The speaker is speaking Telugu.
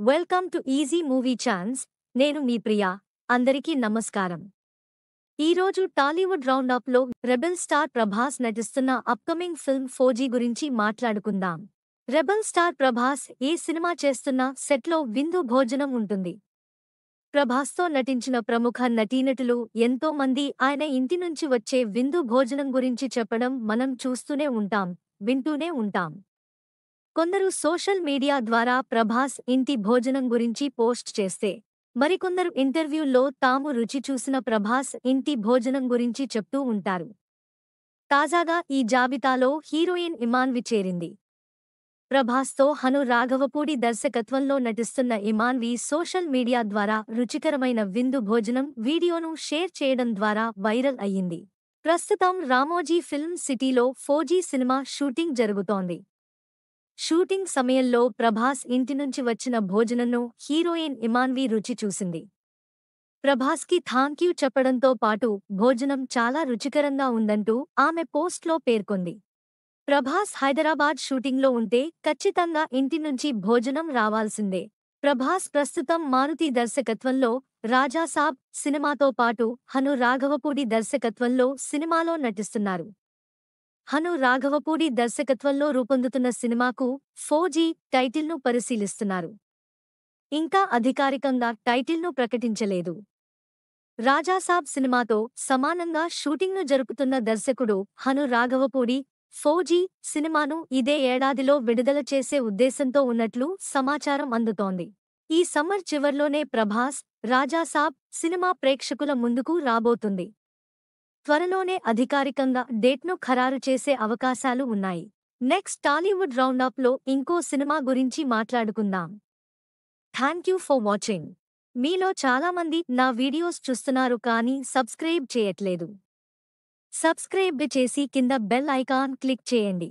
Welcome to easy movie chance. నేను మీ ప్రియా. అందరికీ నమస్కారం. ఈరోజు టాలీవుడ్ రౌండప్లో రెబెల్ స్టార్ ప్రభాస్ నటిస్తున్న అప్కమింగ్ ఫిల్మ్ ఫౌజీ గురించి మాట్లాడుకుందాం. రెబెల్ స్టార్ ప్రభాస్ ఏ సినిమా చేస్తున్నా సెట్లో విందు భోజనం ఉంటుంది. ప్రభాస్తో నటించిన ప్రముఖ నటీనటులు ఎంతో మంది ఆయన ఇంటి నుంచి వచ్చే విందు భోజనం గురించి చెప్పడం మనం చూస్తూనే ఉంటాం, వింటూనే ఉంటాం. కొందరు సోషల్ మీడియా ద్వారా ప్రభాస్ ఇంటి భోజనం గురించి పోస్ట్ చేస్తే, మరికొందరు ఇంటర్వ్యూల్లో తాము రుచి చూసిన ప్రభాస్ ఇంటి భోజనం గురించి చెప్తూ ఉంటారు. తాజాగా ఈ జాబితాలో హీరోయిన్ ఇమాన్వి చేరింది. ప్రభాస్తో హను రాఘవపూడి దర్శకత్వంలో నటిస్తున్న ఇమాన్వి సోషల్ మీడియా ద్వారా రుచికరమైన విందు భోజనం వీడియోను షేర్ చేయడం ద్వారా వైరల్ అయ్యింది. ప్రస్తుతం రామోజీ ఫిల్మ్ సిటీలో ఫౌజీ సినిమా షూటింగ్ జరుగుతోంది. షూటింగ్ సమయంలో ప్రభాస్ ఇంటి నుంచి వచ్చిన భోజనంను హీరోయిన్ ఇమాన్వి రుచి చూసింది. ప్రభాస్కి థాంక్యూ చెప్పడంతో పాటు భోజనం చాలా రుచికరంగా ఉందంటూ ఆమె పోస్ట్లో పేర్కొంది. ప్రభాస్ హైదరాబాద్ షూటింగ్లో ఉంటే ఖచ్చితంగా ఇంటి నుంచి భోజనం రావాల్సిందే. ప్రభాస్ ప్రస్తుతం మారుతి దర్శకత్వంలో రాజాసాబ్ సినిమాతో పాటు హను రాఘవపూడి దర్శకత్వంలో సినిమాలో నటిస్తున్నారు. హను రాఘవపూడి దర్శకత్వంలో రూపొందుతున్న సినిమాకు ఫౌజీ టైటిల్ను పరిశీలిస్తున్నారు. ఇంకా అధికారికంగా టైటిల్ను ప్రకటించలేదు. రాజాసాబ్ సినిమాతో సమానంగా షూటింగ్ను జరుపుతున్న దర్శకుడు హను రాఘవపూడి ఫౌజీ సినిమాను ఇదే ఏడాదిలో విడుదల చేసే ఉద్దేశంతో ఉన్నట్లు సమాచారం అందుతోంది. ఈ సమ్మర్ చివర్లోనే ప్రభాస్ రాజాసాబ్ సినిమా ప్రేక్షకుల ముందుకు రాబోతుంది. త్వరలోనే అధికారికంగా డేట్ను ఖరారు చేసే అవకాశాలు ఉన్నాయి. నెక్స్ట్ టాలీవుడ్ రౌండప్లో ఇంకో సినిమా గురించి మాట్లాడుకుందాం. Thank you for watching. మీలో చాలామంది నా వీడియోస్ చూస్తున్నారు కానీ సబ్స్క్రైబ్ చేయట్లేదు. సబ్స్క్రైబ్ చేసి కింద బెల్ ఐకాన్ క్లిక్ చేయండి.